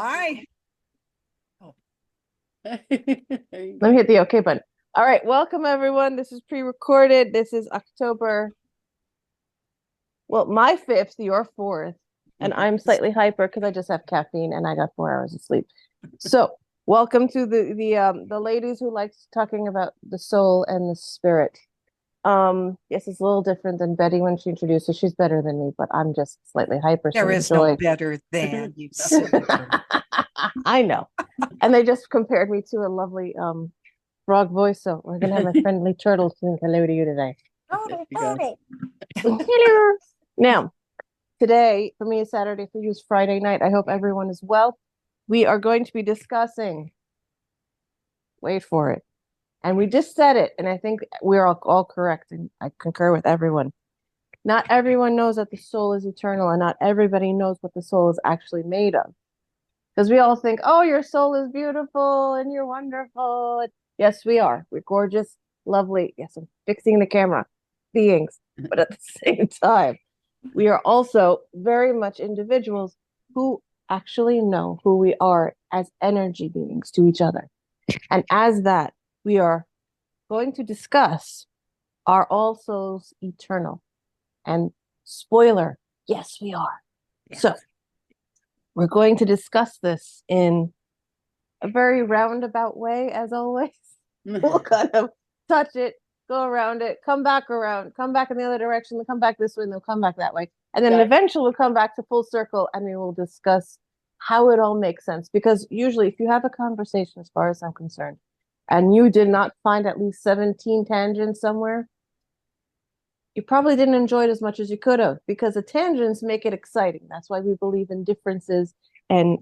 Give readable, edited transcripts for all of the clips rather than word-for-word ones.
Hi. Oh, There you Let me go. hit the OK button. All right, welcome everyone. This is pre-recorded. This is October, well, my 5th, your 4th, and Mhm. I'm slightly hyper because I just have caffeine and I got 4 hours of sleep. So, welcome to the ladies who likes talking about the soul and the spirit. Yes, it's a little different than Betty when she introduced her. She's better than me, but I'm just slightly hyper, there so is no enjoy. better than you silly girl. I know. And they just compared me to a lovely frog voice, so we're gonna have a friendly turtle saying hello to you today. There Oh, you go. oh. Hello. Now, today for me is Saturday, for you is Friday night. I hope everyone is well. We are going to be discussing, wait for it. And we just said it, and I think we're all correct, and I concur with everyone. Not everyone knows that the soul is eternal, and not everybody knows what the soul is actually made of. Because we all think, oh, your soul is beautiful and you're wonderful. Yes, we are. We're gorgeous, lovely. Yes, I'm fixing the camera beings. But at the same time, we are also very much individuals who actually know who we are as energy beings to each other. And as that, we are going to discuss, are all souls eternal? And spoiler, yes, we are. So Yes. we're going to discuss this in a very roundabout way, as always. We'll kind of touch it, go around it, come back around, come back in the other direction, then come back this way, and then come back that way. And then That, eventually we'll come back to full circle and we will discuss how it all makes sense. Because usually, if you have a conversation, as far as I'm concerned, and you did not find at least 17 tangents somewhere, you probably didn't enjoy it as much as you could have, because the tangents make it exciting. That's why we believe in differences and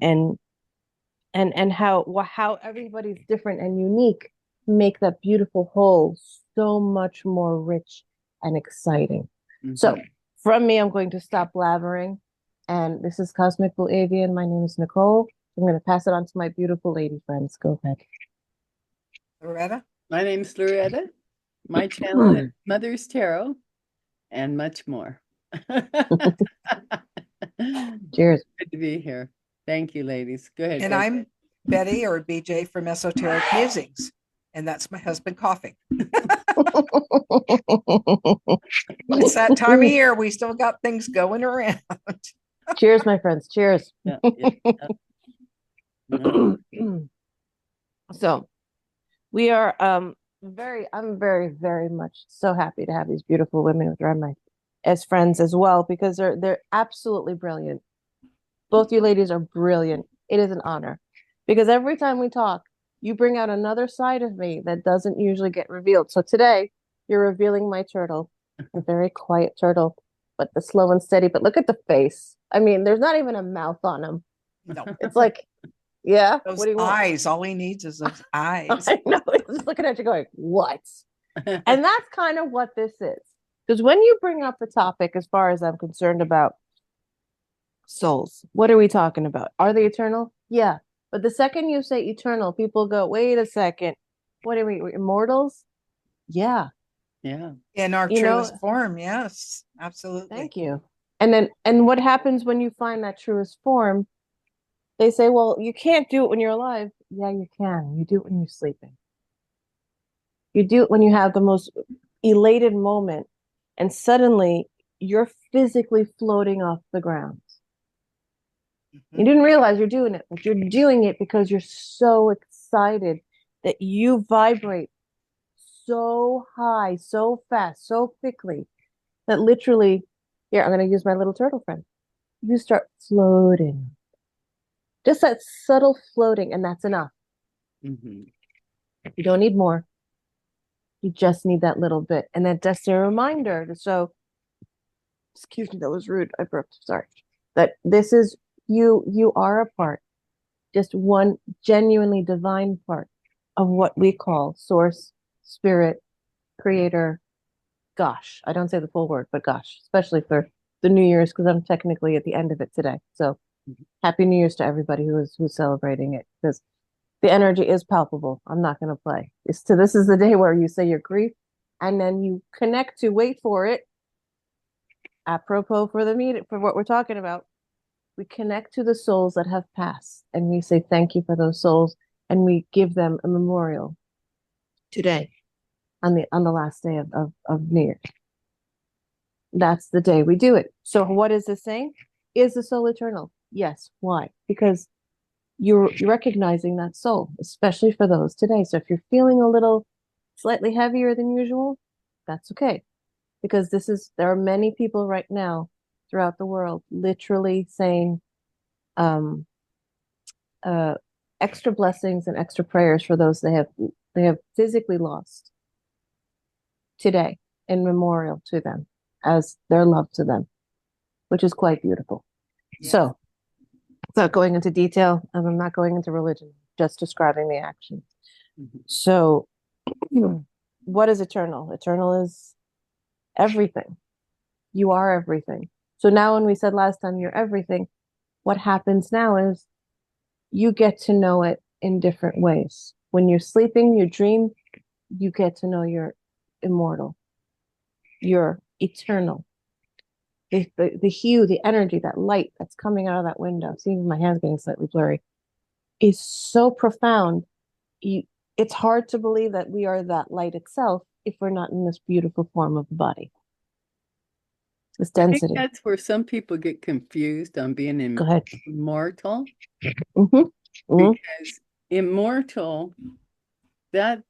how everybody's different and unique make that beautiful whole so much more rich and exciting. So mhm. from me, I'm going to stop blabbering. And this is Cosmic Blue Avian. My name is Nicole. I'm going to pass it on to my beautiful lady friends. Go ahead. Loretta? My name's Loretta. My channel is Mother's Tarot and much more. Cheers. Good to be here. Thank you, ladies. Go ahead, And Betty. I'm Betty or BJ from Esoteric Musings. And that's my husband coughing. It's that time of year. We still got things going around. Cheers, my friends. Cheers. Yeah, yeah, yeah. So we are I'm very much so happy to have these beautiful women around my as friends as well, because they're absolutely brilliant. Both you ladies are brilliant. It is an honor, because every time we talk, you bring out another side of me that doesn't usually get revealed. So today, you're revealing my turtle, a very quiet turtle, but the slow and steady. But look at the face. I mean, there's not even a mouth on him. No, It's like, yeah, what those do you want? eyes. All he needs is those eyes. I know. It's just looking at you going, what? And that's kind of what this is. Because when you bring up the topic, as far as I'm concerned, about souls, what are we talking about? Are they eternal? Yeah. But the second you say eternal, people go, wait a second. What are we immortals? Yeah. Yeah. In our You know, truest form. Yes, absolutely. thank you. And what happens when you find that truest form? They say, well, you can't do it when you're alive. Yeah, you can. You do it when you're sleeping. You do it when you have the most elated moment, and suddenly you're physically floating off the ground. You Mhm. didn't realize you're doing it, but you're doing it because you're so excited that you vibrate so high, so fast, so quickly that literally, here, I'm going to use my little turtle friend. You start floating. Just that subtle floating, and that's enough. Mhm. You don't need more. You just need that little bit. And then just a reminder. So, excuse me, that was rude. I burped. Sorry. That this is you are a part, just one genuinely divine part of what we call source, spirit, creator. Gosh, I don't say the full word, but gosh, especially for the New Year's, because I'm technically at the end of it today. So happy New Year's to everybody who's celebrating it, because the energy is palpable. I'm not going to play. This is the day where you say your grief, and then you connect to, wait for it, apropos for the meeting, for what we're talking about. we connect to the souls that have passed, and we say thank you for those souls, and we give them a memorial today on the last day of New Year. That's the day we do it. So what is this saying? Is the soul eternal? Yes. Why? Because you're recognizing that soul, especially for those today. So if you're feeling a little slightly heavier than usual, that's okay. Because there are many people right now throughout the world literally saying extra blessings and extra prayers for those they have physically lost today in memorial to them as their love to them, which is quite beautiful. Yeah. So, without going into detail, and I'm not going into religion, just describing the action. Mhm. So, what is eternal? Eternal is everything. You are everything. So now when we said last time you're everything, what happens now is you get to know it in different ways. When you're sleeping, you dream, you get to know you're immortal. You're eternal. The hue, the energy, that light that's coming out of that window, see, my hand's getting slightly blurry, is so profound. It's hard to believe that we are that light itself if we're not in this beautiful form of the body. This I think density. that's where some people get confused on being Go ahead. immortal, Mm-hmm. Mm-hmm. because immortal, that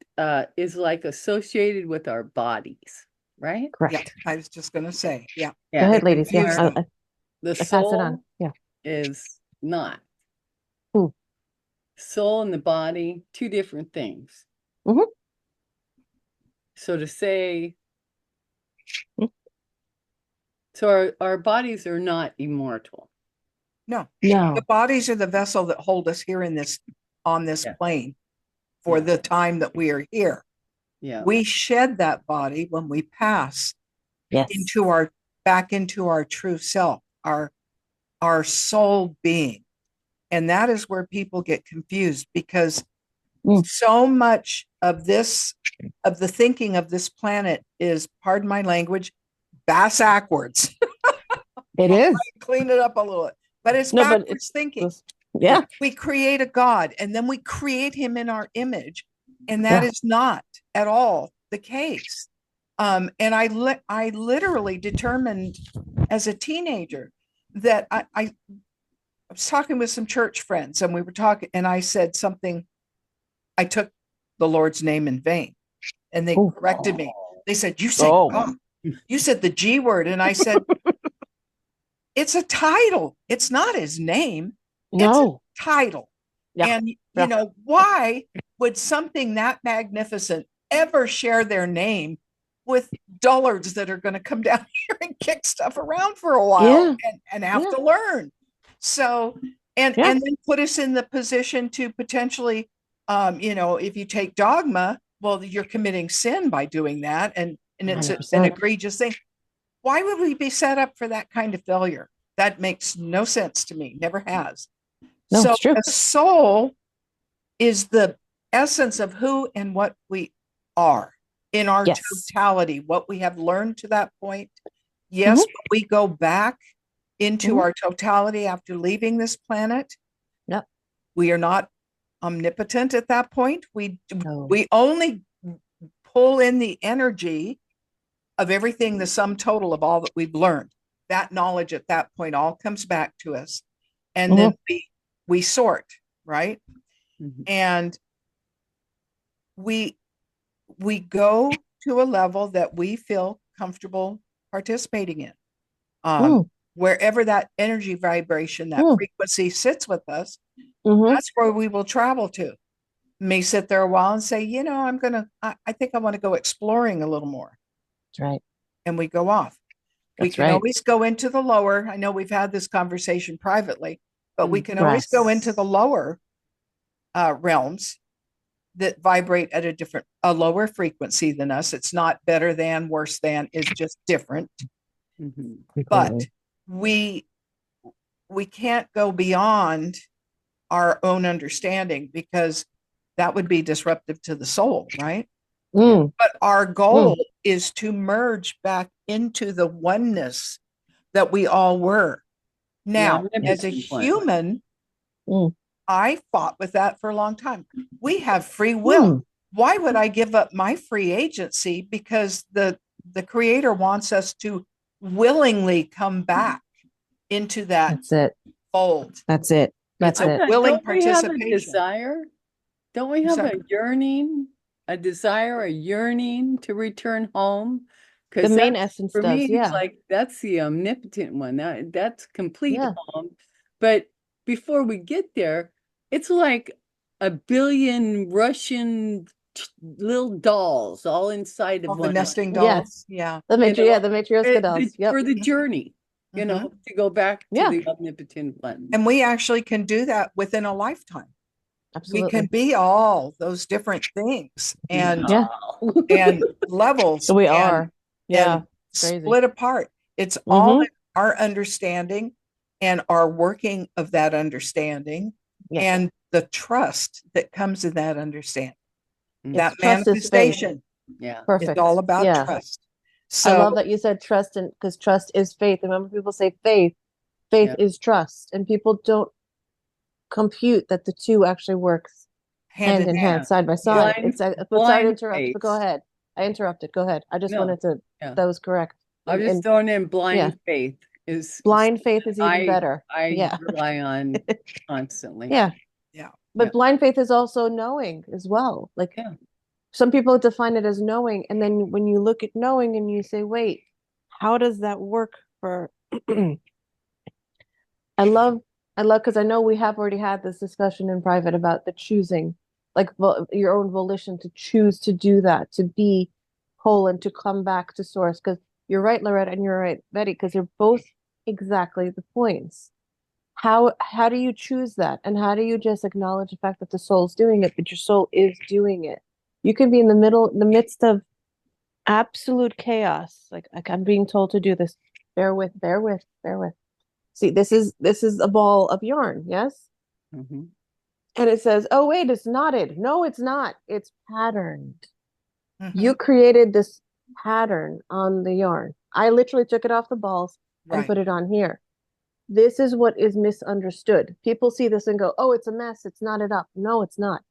is like associated with our bodies, right? Yeah, Correct. I was just going to say, yeah. Go Yeah. ahead, ladies. Yeah, confuse them. The I pass it on. soul Yeah. is not. Hmm. Soul and the body, two different things. Mhm. So to say, Mm. so our bodies are not immortal. No, No. the bodies are the vessel that hold us here on this Yeah. plane for Yeah. the time that we are here. Yeah. We shed that body when we pass Yes. back into our true self, our soul being. And that is where people get confused, because so much of the thinking of this planet is, pardon my language, bass-ackwards. It is. Clean it up a little bit. But it's No, but backwards thinking. Yeah. We create a God, and then we create him in our image. And that Yeah. is not at all the case. And I literally determined as a teenager that I was talking with some church friends, and we were talking, and I said something, I took the Lord's name in vain. And they Ooh. corrected me. They said, you said Oh. God. You said the G word. And I said, it's a title. It's not his name. It's a No. title. Yeah. And, Yeah. you know, why would something that magnificent ever share their name with dullards that are going to come down here and kick stuff around for a while and have to learn? So, and then put us in the position to potentially, you know, if you take dogma, well, you're committing sin by doing that. And it's an 100%. egregious thing. Why would we be set up for that kind of failure? That makes no sense to me. Never has. No, So it's true. the soul is the essence of who and what we are in our Yes. totality, what we have learned to that point. Yes, but we go back into our totality after leaving this planet. Yep. We are not omnipotent at that point. We No. only pull in the energy of everything, the sum total of all that we've learned. That knowledge at that point all comes back to us. And then we sort, right? And we go to a level that we feel comfortable participating in. Wherever that energy vibration, that frequency sits with us, that's where we will travel to. May sit there a while and say, you know, I think I want to go exploring a little more. That's right. And we go off. We can always go into the lower. I know we've had this conversation privately, but we can always go into the lower realms that vibrate at a lower frequency than us. It's not better than, worse than, it's just different. But we can't go beyond our own understanding, because that would be disruptive to the soul, right? But our goal is to merge back into the oneness that we all were. Now, as a omnipotent one. human, Mm. I fought with that for a long time. We have free will. Why would I give up my free agency? Because the creator wants us to willingly come back into that That's it. fold. That's it. That's It's a it. willing Don't we have a participation. desire? Don't we have a Sorry. yearning, a desire, a yearning to return home? The Because main essence for me, does, yeah. it's like that's the omnipotent one. That's complete Yeah. home. But before we get there, it's like a billion Russian little dolls all inside of Oh, the one. nesting Yes. dolls. Yeah. The You know, the Matryoshka dolls. Yep. for the journey, you Mhm. know, to go back to Yeah. the omnipotent one. And we actually can do that within a lifetime. We Absolutely. can be all those different things and Yeah. and levels We and, are. Yeah. and Crazy. split apart. It's all Mhm. in our understanding and our working of that understanding Yes. and the trust that comes in that understanding. That Trust is faith. manifestation Yeah. is Perfect. all about Yeah. trust. I So love that you said trust, and because trust is faith. And remember, people say faith Yeah. is trust, and people don't compute that the two actually works hand in hand, hand. side by side. Blind- It's sorry to blind interrupt, faith. but go ahead. I interrupted. Go ahead. I just No. wanted to. Yeah. That was correct. I'm just And throwing in blind yeah. faith is blind faith is even better. I Yeah. rely on constantly. Yeah. yeah. But Yeah. blind faith is also knowing as well. Like Yeah. some people define it as knowing, and then when you look at knowing and you say, wait, how does that work for I love because I know we have already had this discussion in private about the choosing, like your own volition to choose to do that, to be whole and to come back to source. Because you're right, Loretta, and you're right, Betty, because you're both exactly the points. How do you choose that? And how do you just acknowledge the fact that the soul's doing it, but your soul is doing it? You can be in the midst of absolute chaos. Like I'm being told to do this. Bear with. See, this is a ball of yarn, yes? Mm-hmm. And it says, oh wait, it's knotted. No, it's not. It's patterned. Mhm. You created this pattern on the yarn. I literally took it off the balls and Right. put it on here. This is what is misunderstood. People see this and go, oh, it's a mess. It's knotted up. No, it's not.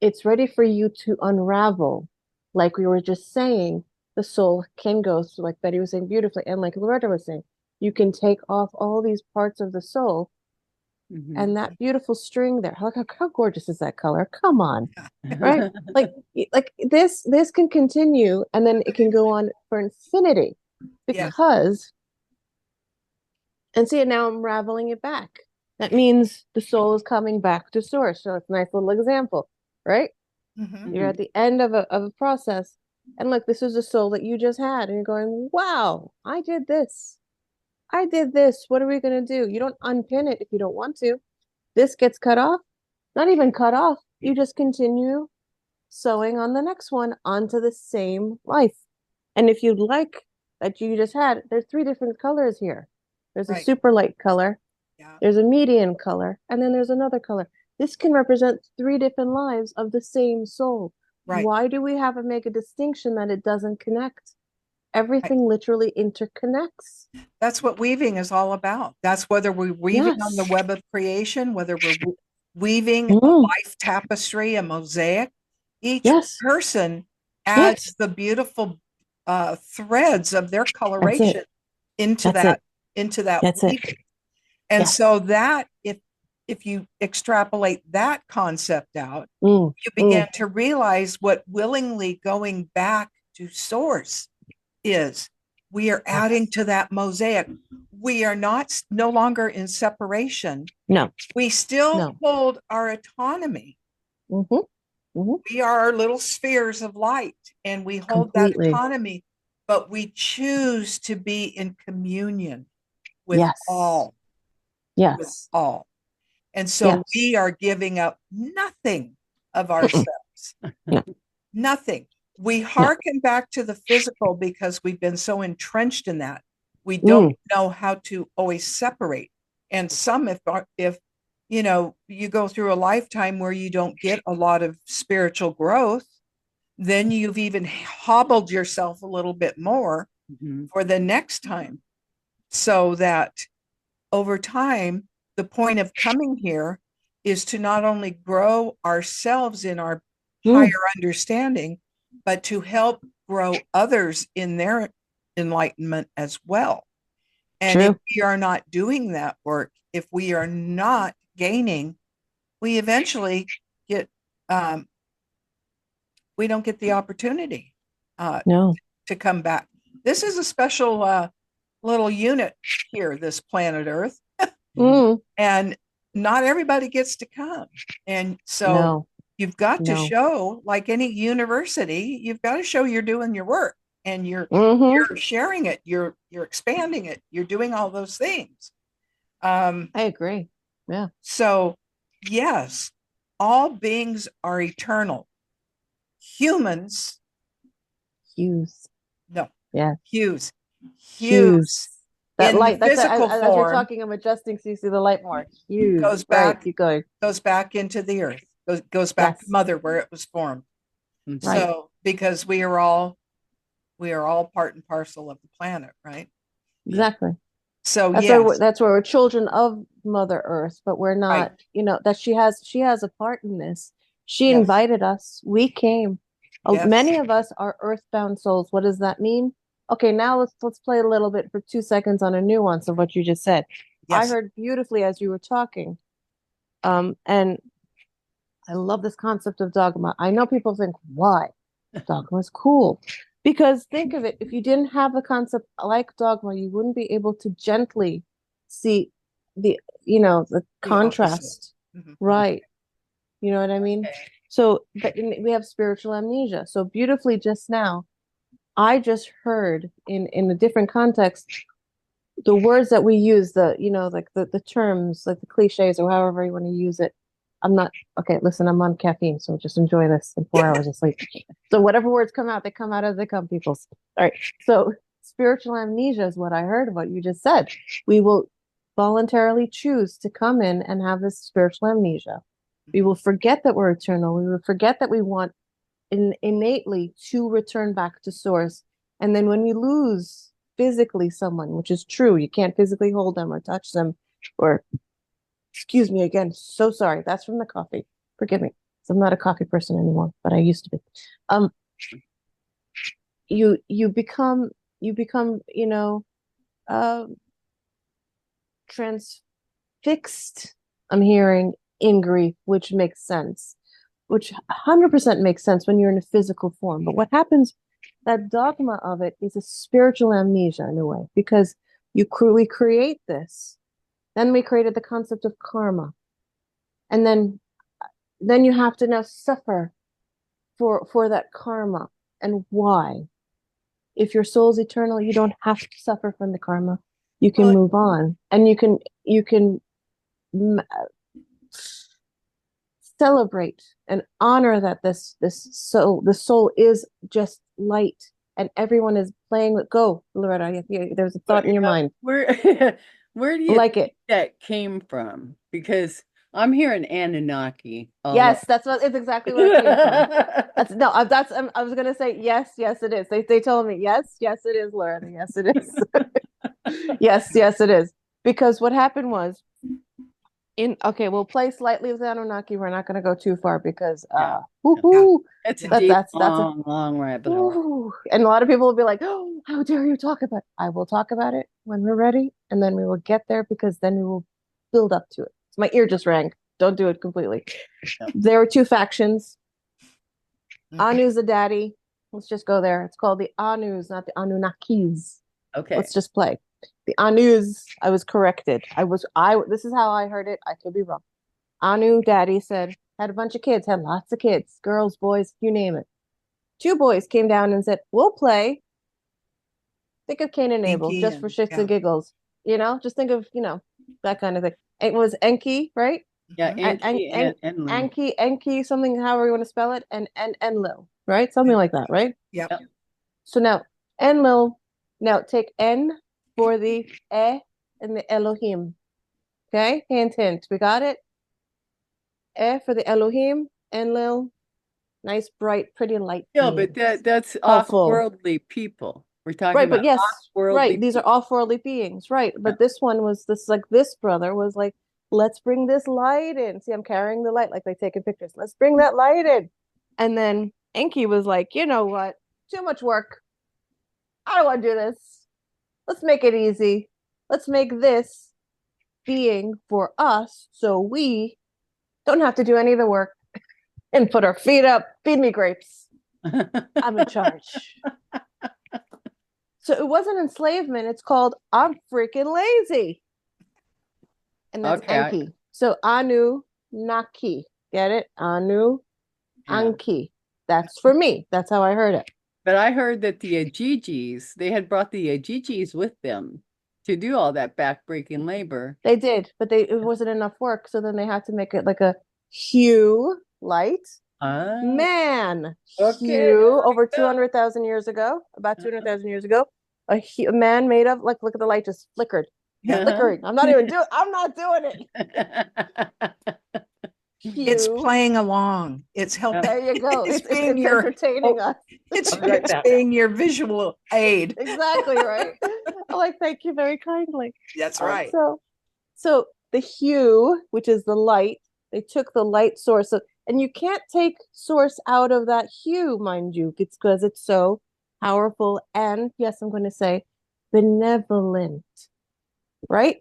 It's ready for you to unravel. Like we were just saying, the soul can go through, like Betty was saying beautifully, and like Loretta was saying, you can take off all these parts of the soul, Mm-hmm. and that beautiful string there. Look how gorgeous is that color? Come on, right? like this can continue, and then it can go on for infinity, Yes. because and see, now I'm unraveling it back. That means the soul is coming back to source. So it's a nice little example, right? Mhm. You're at the end of a process, and look, this is a soul that you just had, and you're going, wow, I did this. What are we going to do? You don't unpin it if you don't want to. This gets cut off, not even cut off. You just continue sewing on the next one onto the same life. And if you like that you just had, there's 3 different colors here. There's a Right. super light color, Yeah. there's a medium color, and then there's another color. This can represent 3 different lives of the same soul. Right. Why do we have to make a distinction that it doesn't connect? Everything literally interconnects. That's what weaving is all about. That's whether we're weaving on the Yes. web of creation, whether we're weaving a Mm. life tapestry, a mosaic. Each Yes. person adds Yes. the beautiful threads of their coloration into That's that it. into that That's it. weaving. And Yes. so that if you extrapolate that concept out, Mm. you begin to realize what willingly going back to source is. We are adding to that mosaic. We are no longer in separation. No. We still No. hold our autonomy. Mm-hmm. Mm-hmm. We are our little spheres of light, and we hold Completely. that autonomy, but we choose to be in communion with Yes. all. Yes. With all. And so Yes. we are giving up nothing of ourselves. No. Nothing. We hearken back to the physical because we've been so entrenched in that. We Mm. don't know how to always separate. And some, if you go through a lifetime where you don't get a lot of spiritual growth, then you've even hobbled yourself a little bit more Mhm. for the next time, so that over time, the point of coming here is to not only grow ourselves in our higher understanding, but to help grow others in their enlightenment as well. And if True. we are not doing that work, if we are not gaining, we eventually get, we don't get the opportunity No. to come back. This is a special little unit here, this planet Earth, Mm. and not everybody gets to come. And so No. you've got to No. show, like any university, you've got to show you're doing your work and you're sharing it, you're expanding it, you're doing all those things. I agree. Yeah. So yes, all beings are eternal. Humans, Hues. no, Yeah. hues, Hues. That in light. That's physical as we're form talking. I'm adjusting so you see the light more. Hues. goes Right. back, Keep going. goes back into the earth, goes back to Yes. mother where it was formed. Mhm. Right. So because we are all part and parcel of the planet, right? Exactly. So That's yes, where we're children of Mother Earth, but we're not. right. You know that she has a part in this. She Yes. invited us. We came. Yes. Many of us are earthbound souls. What does that mean? Okay, now let's play a little bit for 2 seconds on a nuance of what you just said. I Yes. heard beautifully as you were talking, and I love this concept of dogma. I know people think, why? Dogma is cool. Because think of it, if you didn't have a concept like dogma, you wouldn't be able to gently see the The contrast. Mhm. Right. You know what I mean? Okay. So, but we have spiritual amnesia. So beautifully just now, I just heard in a different context the words that we use, like the terms, like the cliches or however you want to use it. I'm not okay. Listen, I'm on caffeine, so just enjoy this in 4 hours of sleep. So whatever words come out, they come out as they come, peoples. All right. So spiritual amnesia is what I heard of what you just said. We will voluntarily choose to come in and have this spiritual amnesia. We will forget that we're eternal. We will forget that we want innately to return back to source. And then when we lose physically someone, which is true, you can't physically hold them or touch them or excuse me again, so sorry. That's from the coffee. Forgive me. I'm not a coffee person anymore, but I used to be. You become, uh transfixed, I'm hearing, in grief, which makes sense, which 100% makes sense when you're in a physical form. But what happens, that dogma of it is a spiritual amnesia in a way, because we create this. Then we created the concept of karma. And then you have to now suffer for that karma. And why? If your soul's eternal, you don't have to suffer from the karma. You can Well, move on, and you can celebrate and honor that the soul is just light, and everyone is playing with. Go, Loretta. There's a thought in your mind. Where where do you Like think it? that came from? Because I'm hearing Anunnaki. Yes, it's exactly where it came from. I was gonna say yes, yes it is. They told me yes, yes it is, Loretta. Yes it is. Yes, yes it is. Because what happened was okay, we'll play slightly with Anunnaki. We're not gonna go too far because Yeah. woohoo. That's a That- deep, that's a long rabbit hole. Ooh. And a lot of people will be like, oh, how dare you talk about it? I will talk about it when we're ready, and then we will get there because then we will build up to it. So my ear just rang. Don't do it completely. Yeah. There were two factions. Mhm. Anu's the daddy. Let's just go there. It's called the Anus, not the Anunnakis. Okay. Let's just play. The Anus, I was corrected. This is how I heard it. I could be wrong. Anu daddy said, had a bunch of kids, had lots of kids, girls, boys, you name it. Two boys came down and said, we'll play. Think of Cain and Abel, Enki just for and- shits yeah. and giggles. Just think of, that kind of thing. It was Enki, right? Yeah, Mhm. Enki, Something, however you want to spell it, and Enlil, right? Something like that, right? Yep. Yep. So now, Enlil, now take N for the E and the Elohim. Okay? Hint, hint. We got it? E for the Elohim, Enlil, nice, bright, pretty light. Yeah, beings. but that's Helpful. off-worldly people. We're talking Right, but about yes, off-worldly right. These are off-worldly beings, right? But this one was this brother was like, let's bring this light in. See, I'm carrying the light, like they taking pictures. Let's bring that light in. And then Enki was like, you know what? Too much work. I don't want to do this. Let's make it easy. Let's make this being for us so we don't have to do any of the work and put our feet up, feed me grapes. I'm in charge. So it wasn't enslavement. It's called I'm freaking lazy. And that's Okay, Enki. So Anu Naki. Get it? Anu yeah. Anki. That's for me. That's how I heard it. But I heard that the Ajijis, they had brought the Ajijis with them to do all that backbreaking labor. They did, but it wasn't enough work. So then they had to make it like a hue light. Man, Okay, hue over 200,000 years ago, about 200,000 years ago, a man made of, like, look at the light just flickered. Flickering. I'm not doing it. It's playing along. It's helping. There you go. It's entertaining us. It's being your visual aid. Exactly, right. I'm like, thank you very kindly. That's right. So the hue, which is the light, they took the light source, and you can't take source out of that hue, mind you. It's because it's so powerful and, yes, I'm going to say, benevolent. Right?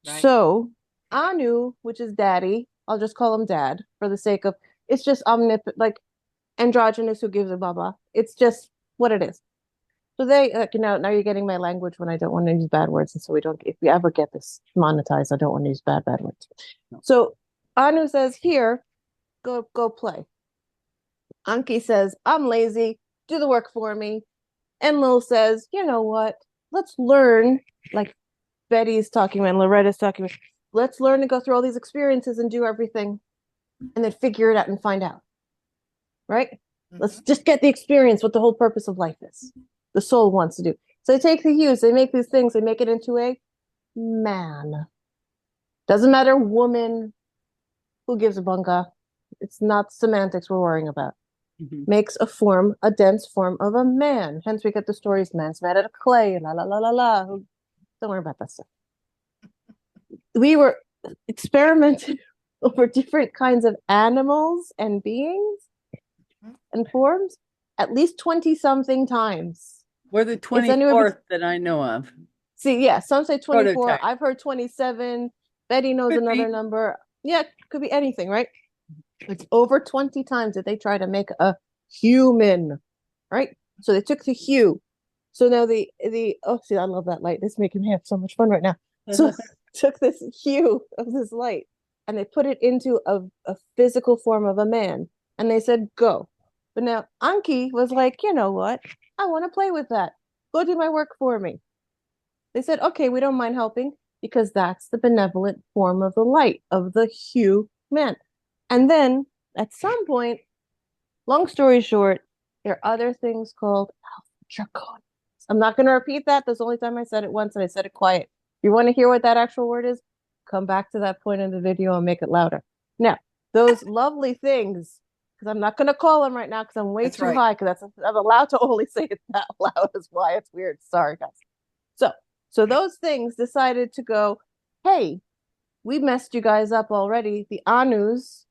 So Anu, which is daddy, I'll just call him dad for the sake of, it's just omnipotent, like androgynous, who gives a baba. It's just what it is. So they, now you're getting my language when I don't want to use bad words. And so if we ever get this monetized, I don't want to use bad words. No. So Anu says, here, go play. Anki says, I'm lazy, do the work for me. And Lil says, you know what? Let's learn, like Betty's talking about, Loretta's talking about, let's learn to go through all these experiences and do everything and then figure it out and find out. Right? Mm-hmm. Let's just get the experience, what the whole purpose of life is. The soul wants to do. So they take the hues, they make these things, they make it into a man. Doesn't matter, woman, who gives a bunga. It's not semantics we're worrying about. Mm-hmm. Makes a dense form of a man. Hence we get the stories, man's made out of clay, la la la la la. Don't worry about that stuff. We were experimenting over different kinds of animals and beings and forms at least 20-something times. We're the 24th that I know of. See, yeah, some say 24. Prototype. I've heard 27. Betty knows another number. Yeah, could be anything, right? It's over 20 times that they try to make a human, right? So they took the hue. So now see, I love that light. This is making me have so much fun right now. So took this hue of this light and they put it into a physical form of a man. And they said, go. But now Anki was like, you know what? I want to play with that. Go do my work for me. They said, okay, we don't mind helping because that's the benevolent form of the light, of the hue man. And then at some point, long story short, there are other things called alpha draconians. I'm not going to repeat that. That's the only time I said it once and I said it quiet. If you want to hear what that actual word is, come back to that point in the video and make it louder. Now, those lovely things, because I'm not going to call them right now because I'm way too high, because I'm allowed to only say it that loud. Is why it's weird. Sorry, guys. So those things decided to go, hey, we messed you guys up already. The Anus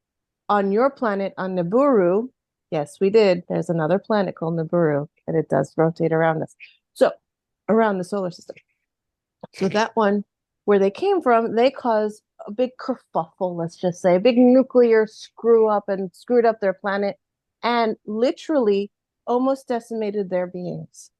on your planet on Nibiru, yes, we did. There's another planet called Nibiru, and it does rotate around us. So around the solar system. So that one, where they came from, they caused a big kerfuffle, let's just say, a big nuclear screw up and screwed up their planet and literally almost decimated their beings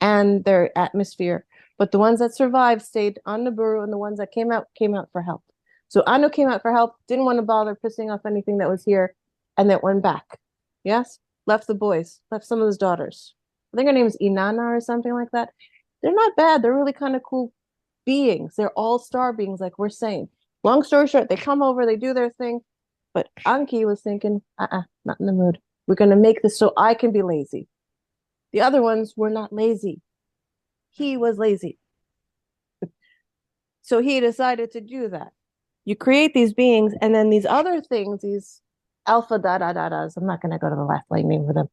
and their atmosphere. But the ones that survived stayed on Nibiru, and the ones that came out for help. So Anu came out for help, didn't want to bother pissing off anything that was here, and then went back. Yes? Left the boys, left some of his daughters. I think her name is Inanna or something like that. They're not bad. They're really kind of cool beings. They're all star beings, like we're saying. Long story short, they come over, they do their thing. But Anki was thinking, not in the mood. We're going to make this so I can be lazy. The other ones were not lazy. He was lazy. So he decided to do that. You create these beings, and then these other things, these alpha da-da-da-das, I'm not going to go to the last name for them,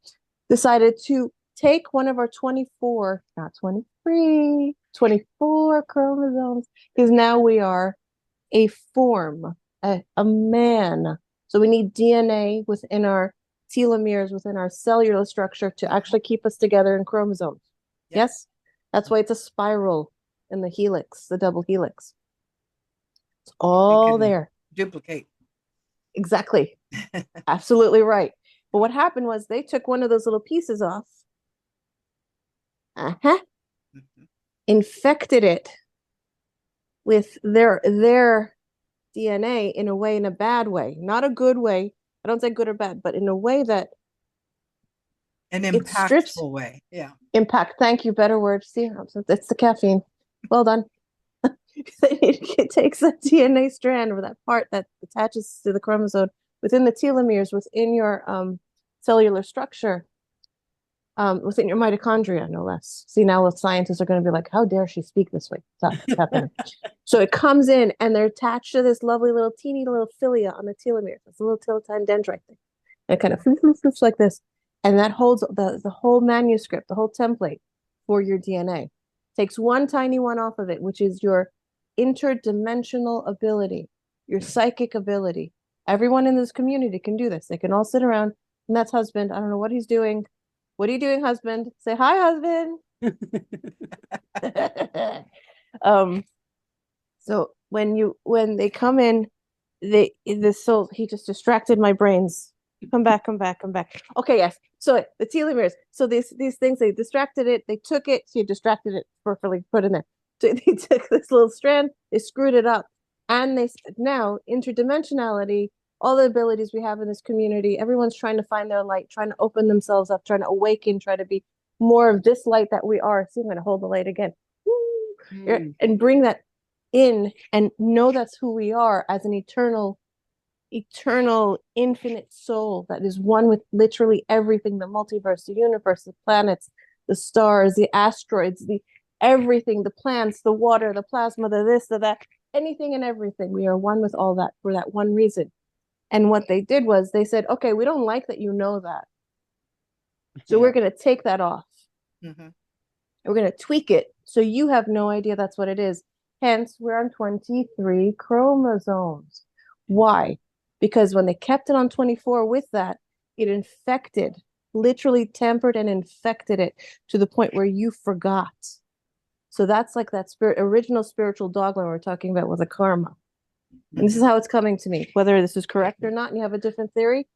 decided to take one of our 24, not 23, 24 chromosomes, because now we are a form, a man. So we need DNA within our telomeres, within our cellular structure to actually keep us together in chromosomes. Yep. Yes? That's why it's a spiral in the helix, the double helix. It's all there. Duplicate. Exactly. Absolutely right. But what happened was they took one of those little pieces off, infected it with their DNA in a way, in a bad way, not a good way. I don't say good or bad, but in a way that An it strips impactful way. Yeah. impact. Thank you. Better word. See, it's the caffeine. Well done. It takes that DNA strand or that part that attaches to the chromosome within the telomeres, within your cellular structure, within your mitochondria, no less. See, now the scientists are going to be like, how dare she speak this way? It's happening. So it comes in and they're attached to this lovely little teeny little cilia on the telomeres. It's a little teletine dendrite thing. And it kind of floofs like this. And that holds the whole manuscript, the whole template for your DNA. Takes one tiny one off of it, which is your interdimensional ability, your psychic ability. Everyone in this community can do this. They can all sit around, and that's husband. I don't know what he's doing. What are you doing, husband? Say hi, husband. So when they come in, the soul, he just distracted my brains. Come back. Okay, yes. So the telomeres. So these things, they distracted it. They took it. So you distracted it perfectly. Put in there. So they took this little strand. They screwed it up, and they now interdimensionality. All the abilities we have in this community. Everyone's trying to find their light, trying to open themselves up, trying to awaken, try to be more of this light that we are. See, I'm going to hold the light again. And bring that in and know that's who we are as an eternal, infinite soul that is one with literally everything, the multiverse, the universe, the planets, the stars, the asteroids, the everything, the plants, the water, the plasma, the this, the that, anything and everything. We are one with all that for that one reason. And what they did was they said, okay, we don't like that you know that. So we're going to take that off. We're going to tweak it so you have no idea that's what it is. Hence, we're on 23 chromosomes. Why? Because when they kept it on 24 with that, it infected, literally tampered and infected it to the point where you forgot. So that's like that original spiritual dogma we're talking about with a karma. And this is how it's coming to me. Whether this is correct or not, and you have a different theory,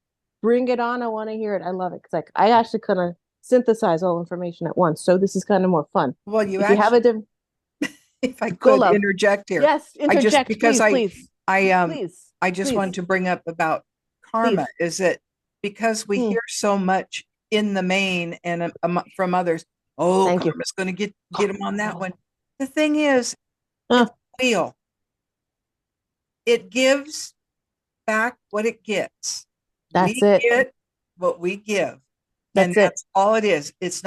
bring it on. I want to hear it. I love it. It's like I actually kind of synthesize all information at once. So this is kind of more fun. Well, if you have a different, if I could interject here. Yes, interject, please. I just wanted to bring up about karma. Is it because we hear so much in the main and from others, karma's going to get them on that one. The thing is, it's wheel. It gives back what it gets. That's we it. Get what we give. That's all it is. It's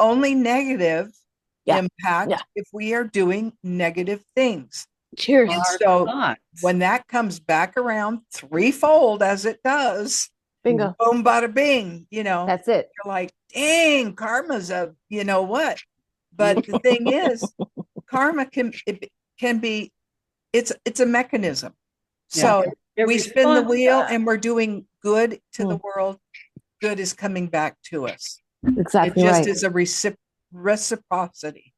only negative impact if we are doing negative things. Cheers. And so when that comes back around threefold as it does, bingo, boom, bada bing, that's it. You're like, dang, karma's a, what? But the thing is, karma can be, it's a mechanism. So we spin the wheel and we're doing good to the world. Good is coming back to us. Exactly. It just is a reciprocity.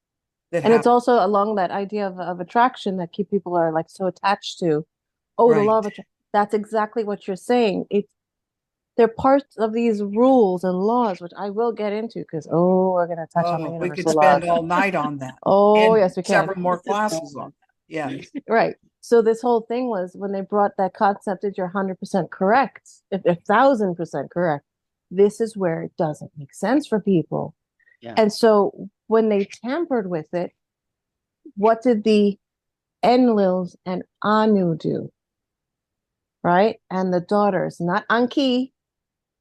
And it's also along that idea of attraction that people are like so attached to. The law of attraction. That's exactly what you're saying. They're parts of these rules and laws, which I will get into because we're going to touch on the universal we could spend all night on that. Yes, we can. Several more classes on that. Yeah. Right. So this whole thing was when they brought that concept that you're 100% correct, if 1,000% correct, this is where it doesn't make sense for people. Yeah. And so when they tampered with it, what did the Enlils and Anu do? Right? And the daughters, not Anki,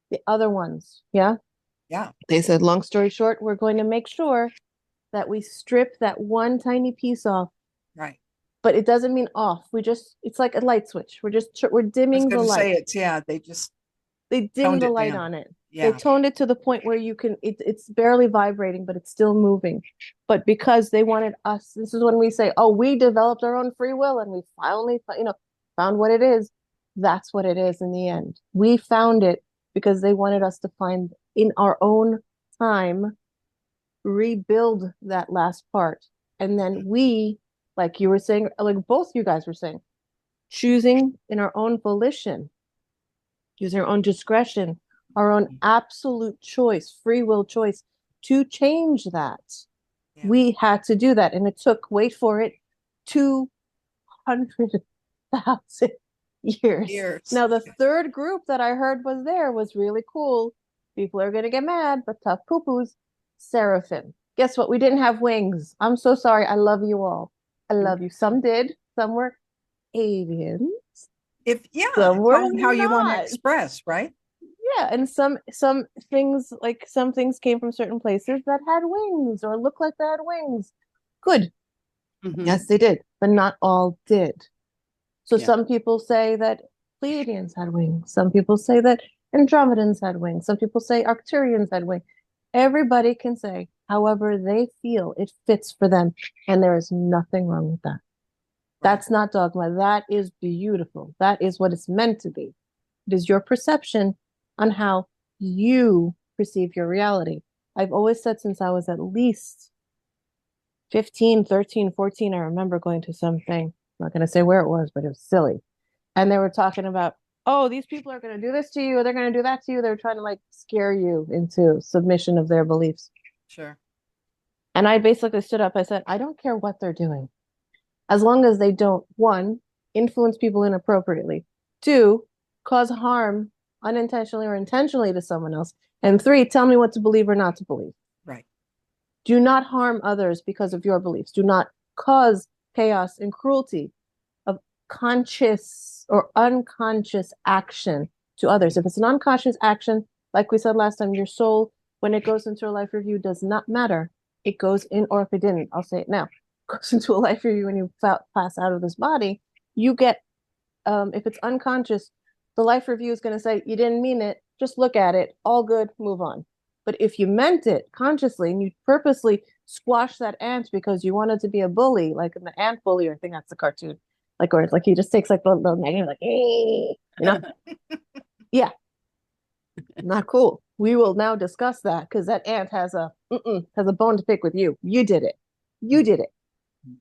the other ones. Yeah? Yeah. They said, long story short, we're going to make sure that we strip that one tiny piece off. Right. But it doesn't mean off. It's like a light switch. We're dimming the light. They dim the light on it. Yeah. They toned it to the point where you can, it's barely vibrating, but it's still moving. But because they wanted us, this is when we say, oh, we developed our own free will and we finally, found what it is. That's what it is in the end. We found it because they wanted us to find in our own time, rebuild that last part. And then we, like you were saying, like both you guys were saying, choosing in our own volition, using our own discretion, our own absolute choice, free will choice to change that. Yeah. We had to do that. And it took, wait for it, 200,000 years. Now, the third group that I heard was there was really cool. People are going to get mad, but tough poo-poos. Seraphim. Guess what? We didn't have wings. I'm so sorry. I love you all. I love you. Some did. Some were aliens. Some were how you want to not. express, right? Yeah, and some things, like some things came from certain places that had wings or looked like they had wings. Good. Mhm. Yes, they did, but not all did. So Yeah. some people say that Pleiadians had wings. Some people say that Andromedans had wings. Some people say Arcturians had wings. Everybody can say however they feel it fits for them, and there is nothing wrong with that. That's not dogma. That is beautiful. That is what it's meant to be. It is your perception on how you perceive your reality. I've always said since I was at least 15, 13, 14, I remember going to something. I'm not going to say where it was, but it was silly. And they were talking about, oh, these people are going to do this to you, or they're going to do that to you. They're trying to like scare you into submission of their beliefs. Sure. And I basically stood up. I said, I don't care what they're doing. As long as they don't, one, influence people inappropriately, two, cause harm unintentionally or intentionally to someone else, and three, tell me what to believe or not to believe. Right. Do not harm others because of your beliefs. Do not cause chaos and cruelty of conscious or unconscious action to others. If it's an unconscious action, like we said last time, your soul, when it goes into a life review, does not matter. It goes in, or if it didn't, I'll say it now, goes into a life review when you pass out of this body, you get, if it's unconscious, the life review is going to say, you didn't mean it, just look at it, all good, move on. But if you meant it consciously and you purposely squash that ant because you wanted to be a bully, like in the ant bully, or I think that's the cartoon, like, or it's like he just takes like the negative, like, hey, yeah, not cool. We will now discuss that because that ant has a bone to pick with you. You did it. You did it.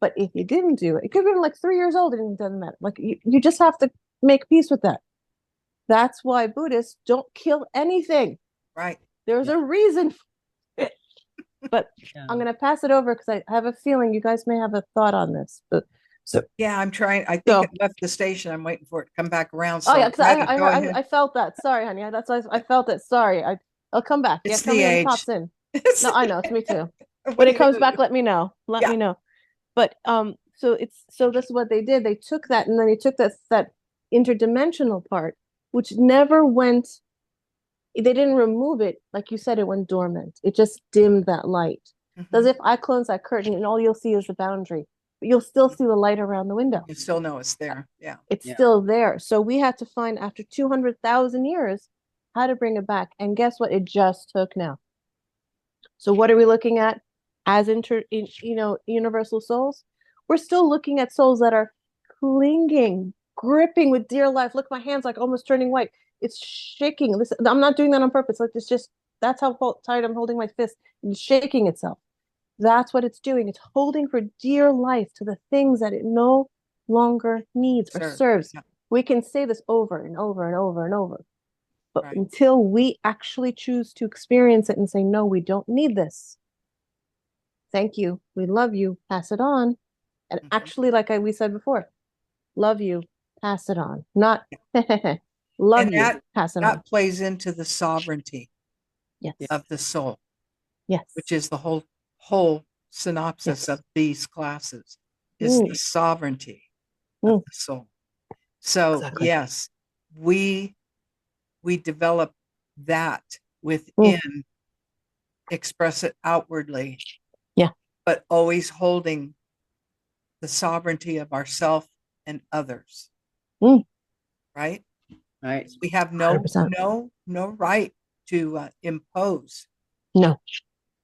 But if you didn't do it, it could have been like 3 years old and it doesn't matter. Like you just have to make peace with that. That's why Buddhists don't kill anything. Right. There's a reason for it. But I'm going to pass it over because I have a feeling you guys may have a thought on this. But so yeah, I'm trying. I think it left the station. I'm waiting for it to come back around. So oh yeah, because I felt that. Sorry, honey. That's why I felt it. Sorry. I'll come back. It's tell me when it age. pops in. No, I know. It's me too. What When do it you comes do? back, let me know. Let me know. But so this is what they did. They took that and then they took that interdimensional part, which never went. They didn't remove it, like you said. It went dormant. It just dimmed that light. As if I close that curtain and all you'll see is the boundary, but you'll still see the light around the window. You still know it's there. Yeah, it's still there. So we had to find after 200,000 years how to bring it back. And guess what? It just took now. So what are we looking at as universal souls? We're still looking at souls that are clinging, gripping with dear life. Look, my hand's like almost turning white. It's shaking. I'm not doing that on purpose. Like it's just, that's how tight I'm holding my fist. It's shaking itself. That's what it's doing. It's holding for dear life to the things that it no longer needs or serves. Yeah. We can say this over and over and over and over. But until we actually choose to experience it and say, no, we don't need this. Thank you. We love you. Pass it on. And actually, like we said before, love you. Pass it on. Not love and you. Pass it on. That plays into the sovereignty of the soul. Yes. Which is the whole synopsis of these classes is the sovereignty of the soul. So yes, we develop that within, express it outwardly, but always holding the sovereignty of ourself and others. Right. We have no right impose No,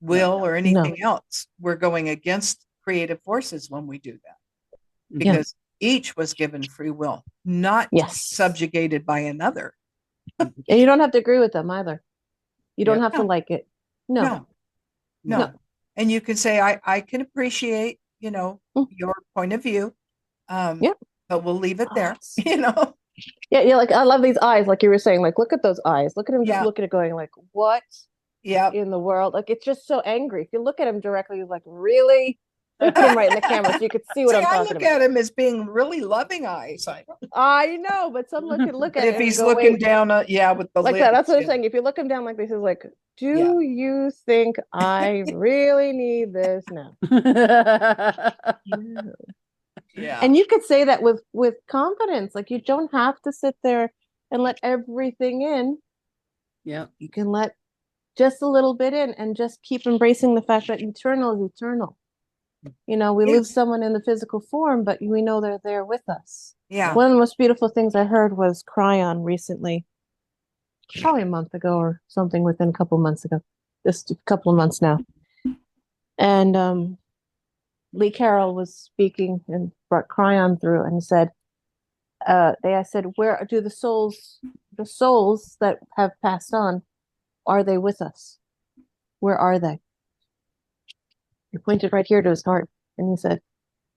will or no. anything else. We're going against creative forces when we do that, Yeah. because each was given free will, not Yes. subjugated by another. And you don't have to agree with them either. You don't Yeah. have to No. like it. No. No. And you can say, I can appreciate, Mm. your point of view. Yep. But we'll leave it there, Yeah, yeah, like I love these eyes, like you were saying, like look at those eyes. Look at him just Yeah. looking at it going like, what Yeah. in the world? Like it's just so angry. If you look at him directly, you're like, really? Look him right in the camera so you could see what See, I'm I talking look about. at him as being really loving eyes. I know, but some look But at if it and he's go, looking wait, down, with the like lids, that. That's what I'm yeah. saying. If you look him down like this, he's like, do Yeah. you think I really need this now? No. Yeah. And you could say that with confidence. Like you don't have to sit there and let everything in. Yeah. You can let just a little bit in and just keep embracing the fact that eternal is eternal. We lose Yes. someone in the physical form, but we know they're there with us. Yeah. One of the most beautiful things I heard was Cryon recently, probably a month ago or something, within a couple of months ago, just a couple of months now. And Lee Carroll was speaking and brought Cryon through and said, I said, where do the souls that have passed on, are they with us? Where are they? He pointed right here to his heart and he said,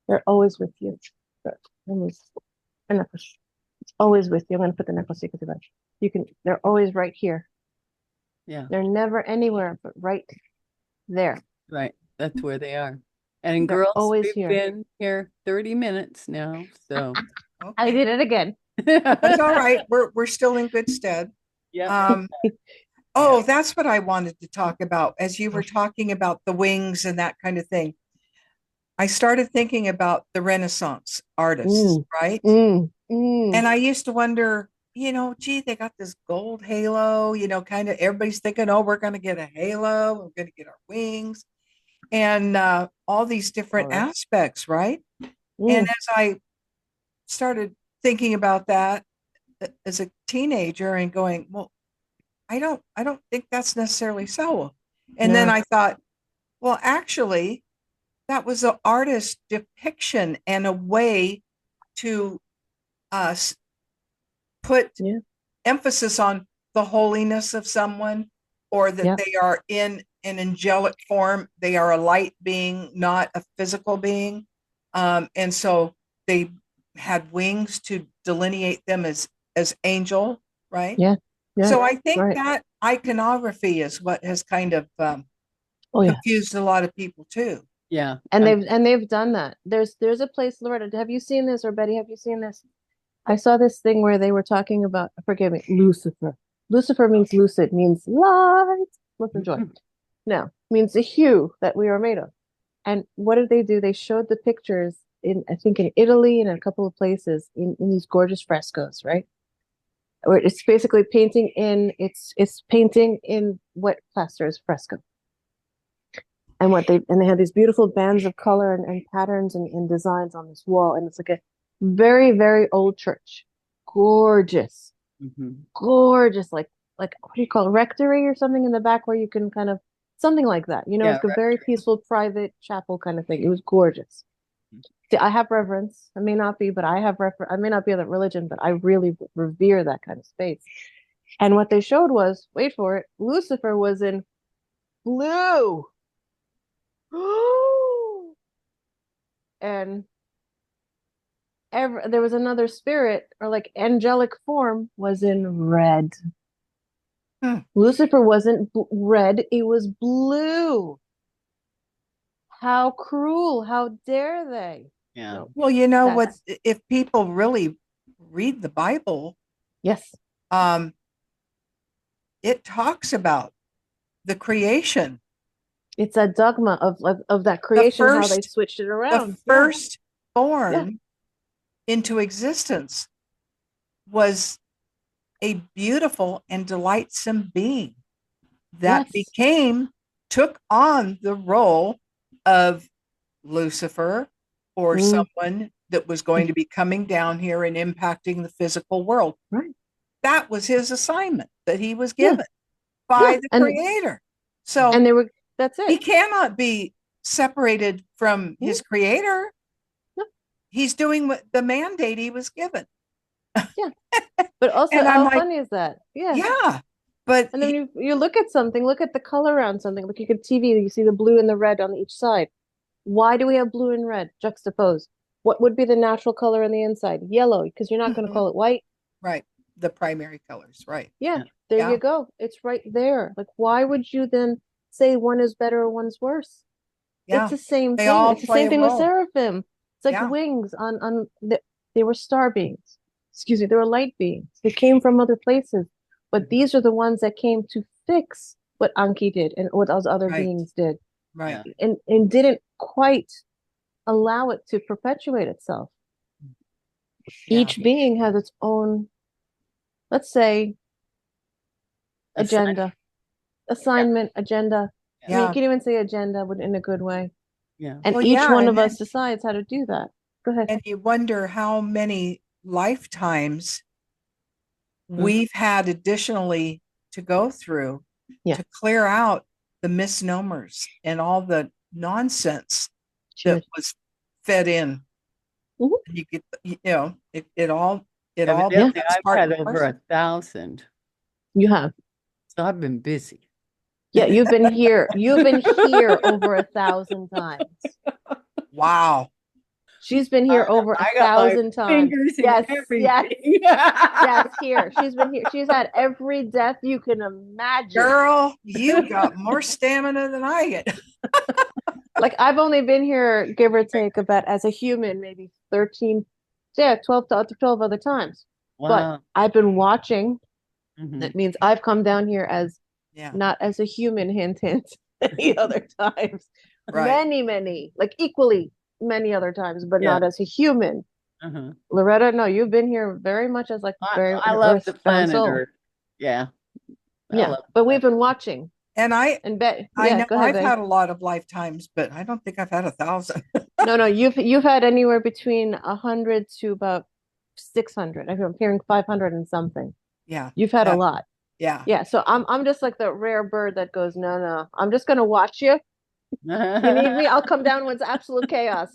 they're always with you. A necklace. It's always with you. I'm going to put the necklace you can see that. They're always right here. Yeah. They're never anywhere but right there. Right. That's where they are. And They're girls, always we've here. been here 30 minutes now. So I did it again. That's all right. We're still in good stead. Yeah. Oh, that's what I wanted to talk about. As you were talking about the wings and that kind of thing, I started thinking about the Renaissance artists, right? And I used to wonder, gee, they got this gold halo, kind of everybody's thinking, oh, we're going to get a halo, we're going to get our wings, and all these different aspects, right? And as I started thinking about that as a teenager and going, well, I don't think that's necessarily so. And then I thought, well, actually, that was an artist's depiction and a way to put emphasis on the holiness of someone, or that they are in an angelic form. They are a light being, not a physical being. And so they had wings to delineate them as angel, right? Yeah. So I think that iconography is what has kind of confused a lot of people too. Yeah. And they've done that. There's a place, Loretta, have you seen this, or Betty, have you seen this? I saw this thing where they were talking about, forgive me, Lucifer. Lucifer means lucid, means light, love, joy. No, means the hue that we are made of. And what did they do? They showed the pictures I think in Italy and a couple of places in these gorgeous frescoes, right? Where it's basically painting in what plaster is fresco. And they had these beautiful bands of color and patterns and designs on this wall. And it's like a very, very old church. Gorgeous. Gorgeous. Like what do you call it? Rectory or something in the back where you can kind of, something like that. It's a very peaceful, private chapel kind of thing. It was gorgeous. See, I have reverence. I may not be, but I may not be of that religion, but I really revere that kind of space. And what they showed was, wait for it, Lucifer was in blue. And there was another spirit, or like angelic form, was in red. Lucifer wasn't red, it was blue. How cruel, how dare they? Yeah. Well, what, if people really read the Bible, yes, it talks about the creation. It's a dogma of that creation, how they switched it around. The first born into existence was a beautiful and delightsome being that took on the role of Lucifer, or someone that was going to be coming down here and impacting the physical world. Right. That was his assignment that he was given. by Yeah, the and creator. So and they were that's he it. cannot be separated from his creator. No. He's doing what the mandate he was given. Yeah. But also, And I'm how like, funny is that? Yeah. yeah, but And then you look at something, look at the color around something. Look at TV, you see the blue and the red on each side. Why do we have blue and red juxtaposed? What would be the natural color on the inside? Yellow, because you're not going to Mhm, call it white. right, the primary colors, right. Yeah, Yeah. there Yeah. you go. It's right there. Like, why would you then say one is better or one's worse? Yeah. It's the same They thing. all It's the play same a thing with role. seraphim. It's like Yeah. wings on they were star beings. Excuse me, they were light beings. They came from other places, but these are the ones that came to fix what Anki did and what those other Right. beings did, Right. Yeah. and didn't quite allow it to perpetuate itself. Yeah. Each being has its own, let's say, agenda, assignment, agenda. I mean, you Yeah. can even say agenda, but in a good way. Yeah. And Well, each yeah, one and of us then decides how to do that. Go ahead. and you wonder how many lifetimes Mm. we've had additionally to go through Yeah. to clear out the misnomers and all the nonsense that Should. was fed in. Mhm. You get, it all Evidently, becomes I've part had and over parcel. 1,000, You have. so I've been busy. Yeah, you've been here. You've been here over 1,000 times. Wow. She's been here over I got my 1,000 times. fingers in Yes, yes, everything. yes, here. She's been here. She's had every death you can imagine. Girl, you got more stamina than I get. Like, I've only been here, give or take, about as a human, maybe 13, 12 to 12 other times. But Wow. I've been watching. Mhm. That means I've come down here as Yeah. not as a human, hint, hint, any other times. Right. Many, like equally many other times, but Yeah. not as a human. Uh-huh. Loretta, no, you've been here very much as like very I an love the earthbound planet soul. Earth. Yeah. I Yeah, love but the we've planet. been watching And I and bet. I Yeah, know go ahead, I've babe. had a lot of lifetimes, but I don't think I've had 1,000. No, you've had anywhere between 100 to about 600. I'm hearing 500 and something. Yeah. You've had a Yeah. lot. Yeah. Yeah, so I'm just like the rare bird that goes, no, I'm just gonna watch you. You need me? I'll come down when it's absolute chaos.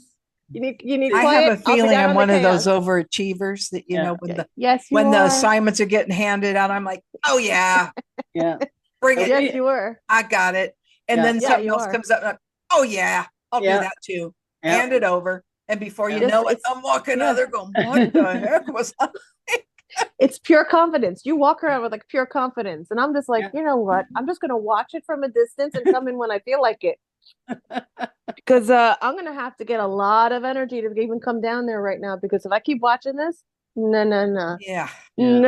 You need I have quiet? a I'll be feeling down I'm on the one of chaos. those overachievers that, Yeah. Yes, you when the are. assignments are getting handed out, I'm like, oh yeah, Yeah. bring it. Yes, you were. I got it. And Yeah. then Yeah, something you else are. comes up. And oh yeah, I'll do Yeah. that too. Yeah. Hand it over. And before you Yeah. know it, It's I'm walking yeah. out there going, what the heck was that? It's pure confidence. You walk around with like pure confidence. And I'm just like, Yeah. you know what? I'm just gonna watch it from a distance and come in when I feel like it. Because I'm gonna have to get a lot of energy to even come down there right now. Because if I keep watching this, no. Yeah. Yeah.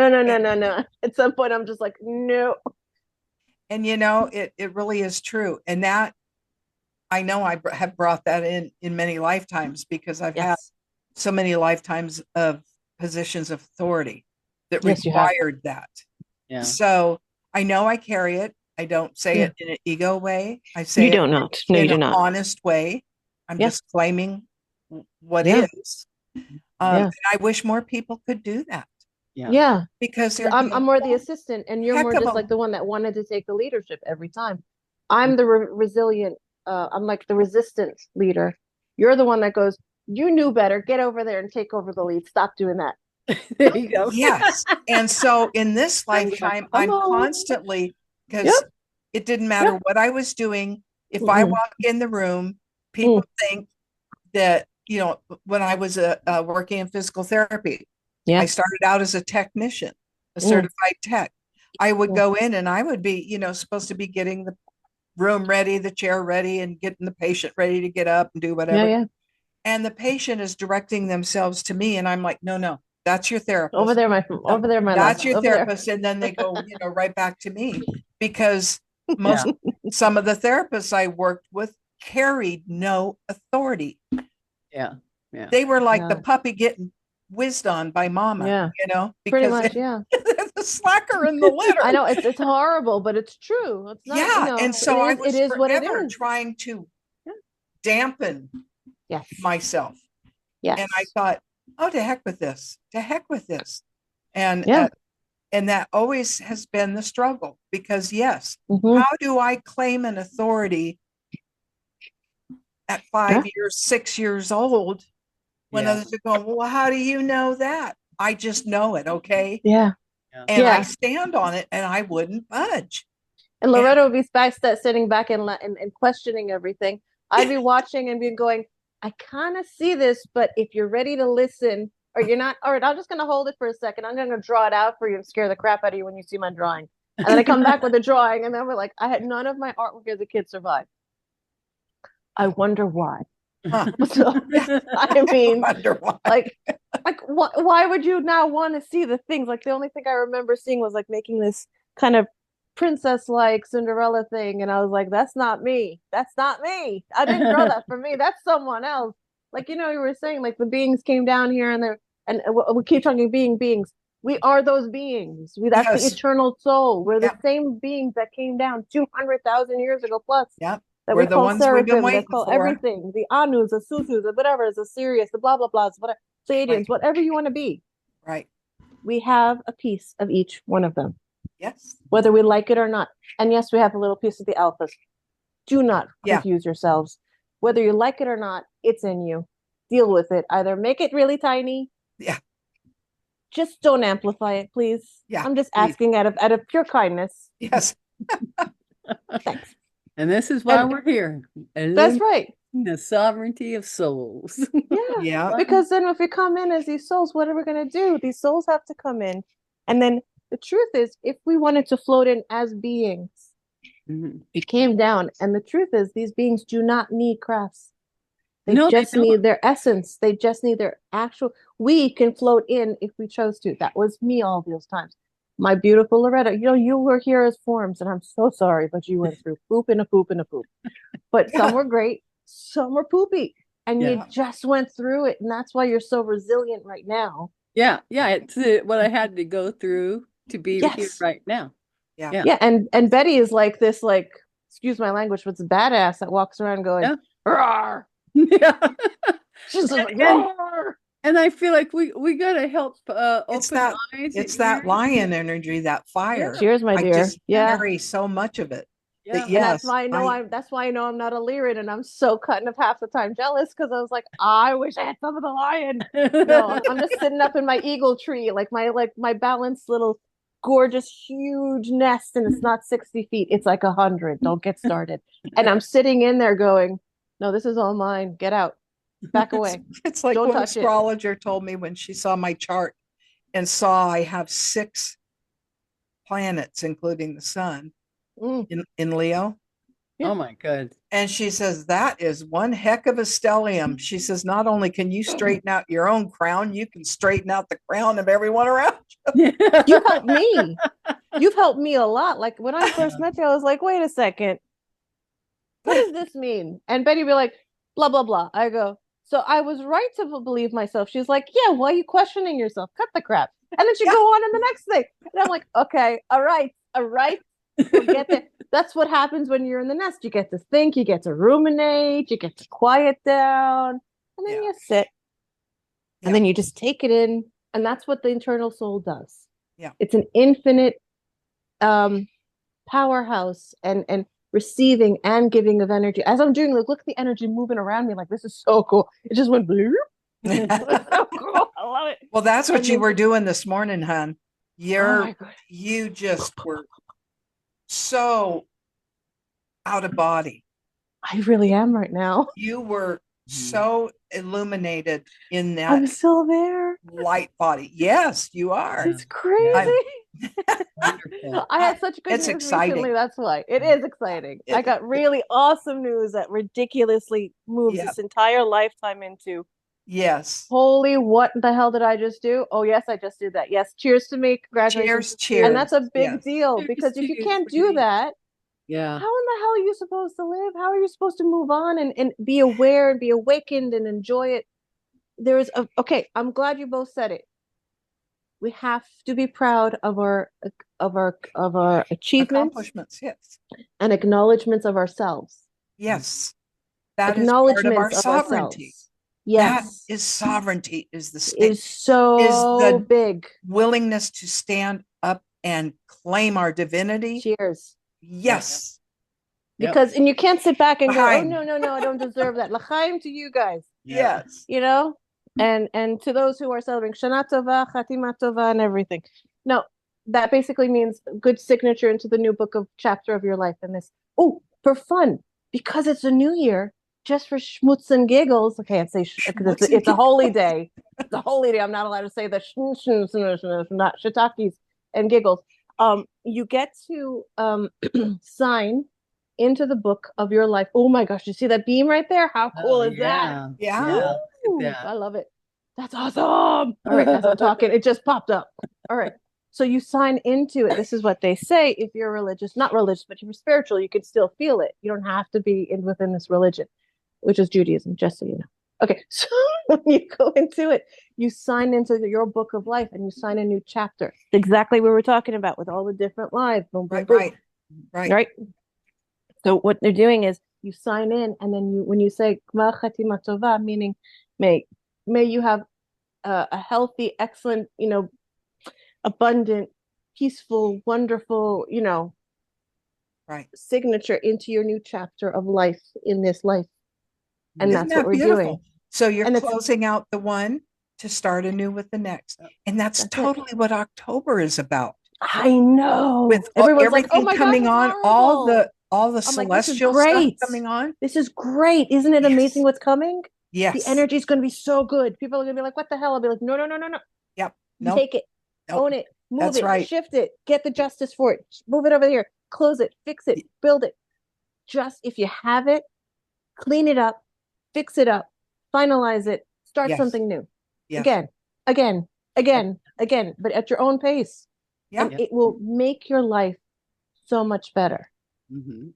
No. At some point I'm just like, no. And it really is true. And that I know have brought that in many lifetimes because I've had Yes. so many lifetimes of positions of authority that Yes, you have. required that. Yeah. So I know I carry it. I don't say Yeah. it in an ego way. I say You it don't not. No, you in do an not. honest way. I'm Yeah. just claiming what Yeah. is. Yeah. And I wish more people could do that Yeah. Yeah. because they're I'm doing more the assistant, and you're heck more of just a- like the one that wanted to take the leadership every time. I'm the resilient. I'm like the resistant leader. You're the one that goes, you knew better. Get over there and take over the lead. Stop doing that. There you go. yes. And so in this I'm going, lifetime, come I'm on. constantly because Yep. it didn't matter Yep. what I was doing. If I Mhm. walk in the room, people think that when I was working in physical therapy, Yeah. I started out as a technician, a Mm. certified tech. I would Mm. go in and I would be, supposed to be getting the room ready, the chair ready, and getting the patient ready to get up and do whatever. Yeah. And the patient is directing themselves to me, and I'm like, no, that's your therapist. Over there, my That's love. your Over there. therapist, and then they go, right back to me because Yeah. some of the therapists I worked with carried no authority. Yeah. Yeah. They were like Yeah. the puppy getting whizzed on by mama, Yeah. because Pretty much, yeah. they're the slacker in the litter. I know it's horrible, but it's true. It's not, Yeah, and so I was it is what it forever is. trying to Yeah. dampen Yes. myself. Yes. And I thought, oh, to heck with this. To heck with this. And Yeah. And that always has been the struggle because, yes, Mhm. how do I claim an authority at 5 years, 6 years old when Yeah. others are going, well, how do you know that? I just know it. Okay. Yeah. And I Yeah. stand on it and I wouldn't budge. And And Loretta would be back sitting back and questioning everything. I'd be watching and be going, I kind of see this, but if you're ready to listen or you're not, all right, I'm just going to hold it for a second. I'm going to draw it out for you and scare the crap out of you when you see my drawing. And then I come back with a drawing and then we're like, I had none of my artwork as a kid survive. I wonder why. huh, So, I mean, wonder why. like why would you now want to see the things? Like the only thing I remember seeing was like making this kind of princess like Cinderella thing, and I was like, that's not me. That's not me. I didn't draw that for me. That's someone else. Like, you were saying like the beings came down here and they're and we keep talking beings. We are those beings. That's the Yes. eternal soul. We're the Yep. same beings that came down 200,000 years ago plus. Yep. That We're we the call ones we've been seraphim, waiting that call for. everything, the Anus, the Susus, the whatever, the Sirius, the blah blah blahs, whatever, Pleiadians, Right. whatever you want to be. Right. We have a piece of each one of them, Yes. whether we like it or not. And yes, we have a little piece of the alphas. Do not Yeah. confuse yourselves. Whether you like it or not, it's in you. Deal with it. Either make it really tiny. Yeah. Just don't amplify it, please. Yeah, I'm just please. asking out of pure kindness. Yes. Thanks. And this is why And- we're here. That's right. The sovereignty of souls. Yeah. Yeah. Because then if we come in as these souls, what are we going to do? These souls have to come in. And then the truth is, if we wanted to float in as beings, Mhm. we came down. And the truth is, these beings do not need crafts. They No, they just need don't. their essence. They just need their actual. We can float in if we chose to. That was me all those times. My beautiful Loretta, you were here as forms, and I'm so sorry, but you went through poop and a poop and a poop. But some were great, some were poopy, and you Yeah. just went through it, and that's why you're so resilient right now. Yeah, it's what I had to go through to be here Yes. right now. Yeah. Yeah. Yeah, and Betty is like this, like, excuse my language, but it's a badass that walks around going, Yeah. "Roar." Yeah. She's like, And- "Roar." And I feel like we gotta help It's open that eyes. it's and that ears. lion energy, that fire. Cheers, my I dear. just Yeah. carry so much of it. Yeah. That, And that's yes, why I know that's why I know I'm not a Lyran, and I'm so kind of half the time jealous because I was like, I wish I had some of the lion. No, I'm just sitting up in my eagle tree, like my balanced little gorgeous huge nest, and it's not 60 feet, it's like 100. Don't get started. And I'm sitting in there going, no, this is all mine. Get out. Back away. It's like Don't one touch it. astrologer told me when she saw my chart and saw I have 6 planets, including the sun, Mm. in Leo. Yeah. Oh my God. And she says, that is one heck of a stellium. She says, not only can you straighten out your own crown, you can straighten out the crown of everyone around you. You helped me. You've helped me a lot. Like when I first met you, I was like, wait a second. What does this mean? And Betty would be like, blah, blah, blah. I go, so I was right to believe myself. She's like, yeah, why are you questioning yourself? Cut the crap. And then she'd go on in the next thing. And I'm like, okay, all right. We'll get there. That's what happens when you're in the nest. You get to think, you get to ruminate, you get to quiet down, and then Yeah. you sit. Yeah. And then you just take it in. And that's what the internal soul does. Yeah. It's an infinite powerhouse and receiving and giving of energy. As I'm doing, look at the energy moving around me. Like, this is so cool. It just went bloop. It's so cool. I love it. Well, that's what And you then- were doing this morning, hon. Oh my God. You just were so out of body. I really am right now. You were so illuminated in I'm that still there. light body. Yes, you are. It's crazy. Wonderful. I had such good It's news exciting. recently. That's why it is exciting. I It- got really awesome news that ridiculously moves Yeah. this entire lifetime into Yes. holy. What the hell did I just do? Oh yes, I just did that. Yes, cheers to me. Congratulations. Cheers. And that's a big Yes. deal Cheers because if to you you, can't do sweetie. that, Yeah. how in the hell are you supposed to live? How are you supposed to move on and be aware and be awakened and enjoy it? There's a okay. I'm glad you both said it. We have to be proud of our achievements Accomplishments. Yes. and acknowledgments of ourselves. Yes. That is part of our sovereignty. ourselves. Yes, That is sovereignty, is the is so the- big. willingness to stand up and claim our divinity. Cheers. Yes. Yep. Because, and you can't sit back and go, oh, L'chaim. no, I don't deserve that. L'chaim to you guys, Yes. you know? And to those who are celebrating Shana Tova, Chatima Tova, and everything. No, that basically means good signature into the new book of chapter of your life. And this, oh, for fun, because it's a new year, just for schmutz and giggles. I can't say because it's a holy day. It's a holy day. I'm not allowed to say the not shiitakes and giggles. You get to sign into the book of your life. Oh my gosh, you see that beam right there? How cool is that? Yeah. Ooh, I love it. That's awesome. All right, as I'm talking, it just popped up. All right. So you sign into it. This is what they say. If you're religious, not religious, but you're spiritual, you can still feel it. You don't have to be within this religion, which is Judaism, just so you know. Okay, so when you go into it, you sign into your book of life and you sign a new chapter. Exactly what we're talking about with all the different lives. Boom, boom, boom. Right. So what they're doing is you sign in, and then when you say Gmar Chatima Tova, meaning may you have a healthy, excellent, abundant, peaceful, wonderful, signature into your new chapter of life in this life. And Isn't that's what we're beautiful? doing. So you're closing out the one to start anew with the next. And that's totally what October is about. I know. With everyone's like, oh my coming God, on, all the celestial stuff coming on. This is great. Isn't it amazing what's coming? Yes. The energy is going to be so good. People are going to be like, what the hell? I'll be like, no. Yep. Take it. Own it. Move it. Shift it. Get the justice for it. Move it over here. Close it. Fix it. Build it. Just if you have it, clean it up, fix it up, finalize it, start something new. Again, but at your own pace. And it will make your life so much better. Mm-hmm.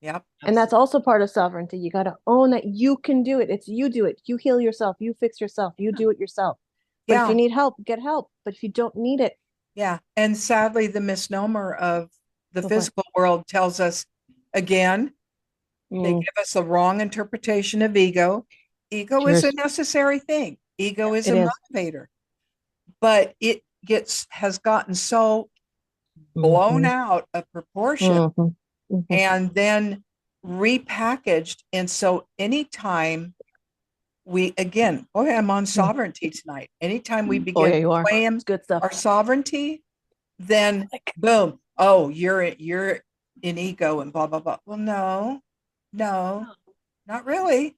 Yep. And that's also part of sovereignty. You got to own that you can do it. It's you do it. You heal yourself. You fix yourself. You do it yourself. But if you need help, get help. But if you don't need it. Yeah. And sadly, the misnomer of the physical world tells us, again, they give us a wrong interpretation of ego. Ego is a necessary thing. Ego is a motivator. But it has gotten so blown out of proportion and then repackaged. And so anytime I'm on sovereignty tonight. Anytime we begin to claim our sovereignty, then boom, you're in ego and blah, blah, blah. Well, no, not really.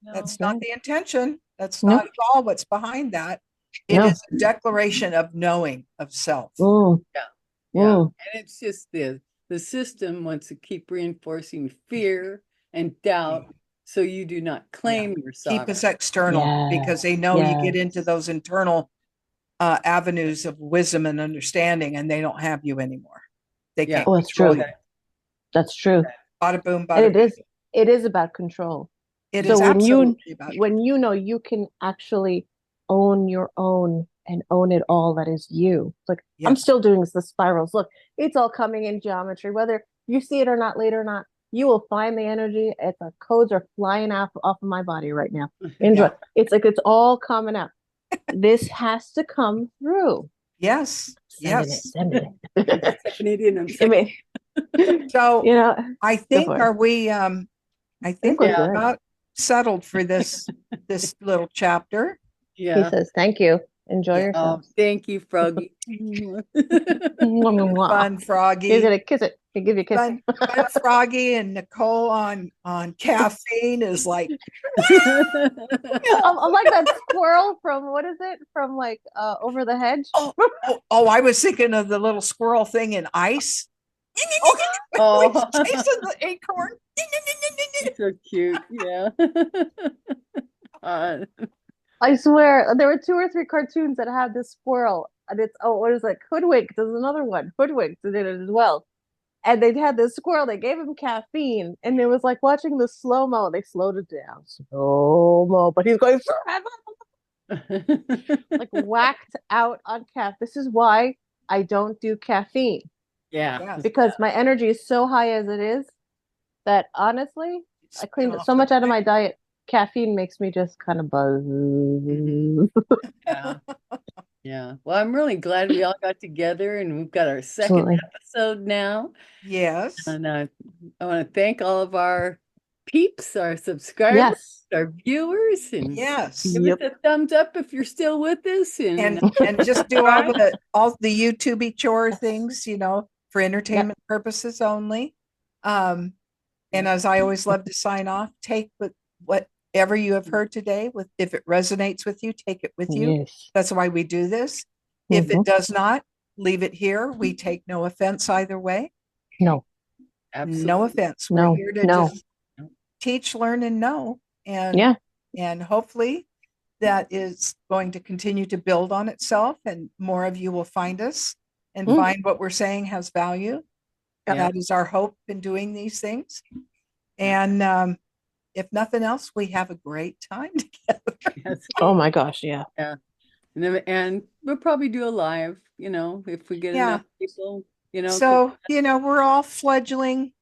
No. That's not the intention. That's not at all what's behind that. It is a declaration of knowing of self. And it's just the system wants to keep reinforcing fear and doubt, so you do not claim your sovereignty. Keep us external because they know you get into those internal avenues of wisdom and understanding, and they don't have you anymore. They can't. That's true. That's true. Bada boom, bada boom. It is about control. It is absolutely about when you know you can actually own your own and own it all that is you. It's like I'm still doing the spirals. Look, it's all coming in geometry, whether you see it or not later or not. You will find the energy. The codes are flying off of my body right now. Enjoy. It's like it's all coming out. This has to come through. Yes. Send it. Canadian. So I think I think we're about settled for this little chapter. Yeah. He says, thank you. Enjoy yourself. Thank you, Froggy. Fun, Froggy. He's going to kiss it. He'll give you a kiss. Fun, Froggy and Nicole on caffeine is like. I'm like that squirrel from, what is it? From like Over the Hedge. I was thinking of the little squirrel thing in Ice. Chasing the acorn. So cute. Yeah. I swear there were 2 or 3 cartoons that had this squirrel, and it's what is it? Hoodwinked. There's another one. Hoodwinked did it as well, and they had this squirrel. They gave him caffeine, and it was like watching the slow mo. They slowed it down, slow mo, but he's going like whacked out on caffeine. This is why I don't do caffeine. Because my energy is so high as it is that honestly, I cleaned so much out of my diet. Caffeine makes me just kind of buzz. Yeah. Well, I'm really glad we all got together and we've got our second Absolutely. episode now. Yes. And I want to thank all of our peeps, our subscribers, Yes. our viewers, and Yes. give Yep. us a thumbs up if you're still with us. And just do all the YouTube chore things, for Yeah. entertainment purposes only. And as I always love to sign off, take whatever you have heard today, if it resonates with you, take it with you. Yes. That's why we do this. If Mhm. it does not, leave it here. We take no offense either way. No. Absolutely. No offense. No. We're here to No. just teach, learn, and know. And Yeah. and hopefully that is going to continue to build on itself, and more of you will find us and Mm. find what we're saying has value. Yeah. That is our hope in doing these things. And if nothing else, we have a great time together. Yes. Oh my gosh. Yeah. Yeah. And we'll probably do a live, if we get Yeah. enough people, So, we're all fledgling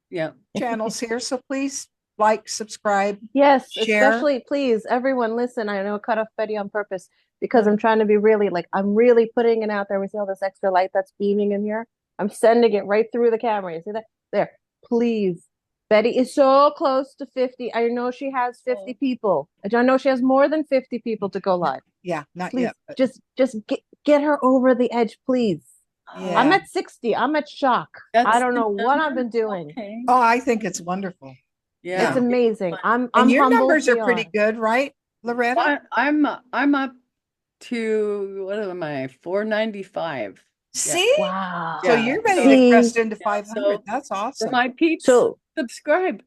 yeah. channels here. So please like, subscribe, Yes. share. Especially, please, everyone, listen. I know I cut off Betty on purpose because I'm trying to be really I'm really putting it out there. We see all this extra light that's beaming in here. I'm sending it right through the camera. You see that? There. Please. Betty is so close to 50. I know she has 50 people. I know she has more than 50 people to go live. Yeah, not Please, yet. But just get her over the edge, please. yeah. I'm at 60. I'm at shock. I don't know what I've been doing. Okay. Oh, I think it's wonderful. Yeah. It's amazing. I'm And your humbled numbers are pretty beyond. good, right, Loretta? I'm up to, what am I, 495. See? Wow. So Yeah. you're ready to See? crest into Yeah, 500. so That's For awesome. my peeps, So subscribe.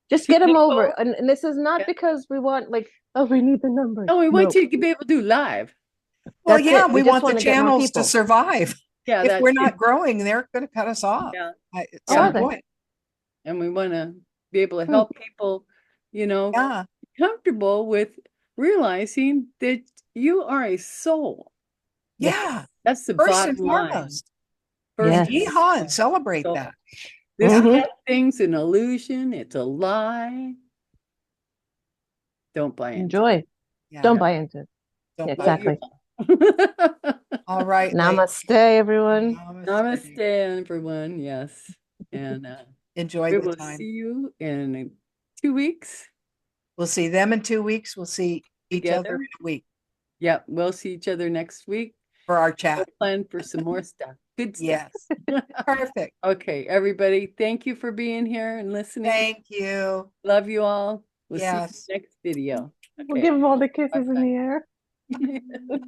just Two get them people. over. And this is not Yeah. because we want we need the numbers. No, we want No. you to be able to do live. Well, That's yeah, it. we just want the wanna get more channels to people. survive. Yeah, If that's we're it. not growing, they're going to cut us off Yeah. at Oh, some are they? point. And we want to be able to help people, Yeah. comfortable with realizing that you are a soul. Yeah. That's the First and bottom line. foremost. First Yes. And yeehaw and celebrate So, that. This Mhm. head thing's an illusion. It's a lie. Don't buy into Enjoy. Yeah. Don't buy into it. Don't Yeah, buy exactly. it. All right. Namaste, everyone. Namaste, everyone. Yes. And Enjoy we the will time. see you in 2 weeks. We'll see them in 2 weeks. We'll see each other Together. in a week Yep. We'll see each other next week. for our We'll chat. plan for some more stuff. Good stuff. Yes. Perfect. Okay, everybody. Thank you for being here and listening. Thank you. Love you all. We'll see Yes. you next video. We'll give them all the kisses in the air. Bye-bye.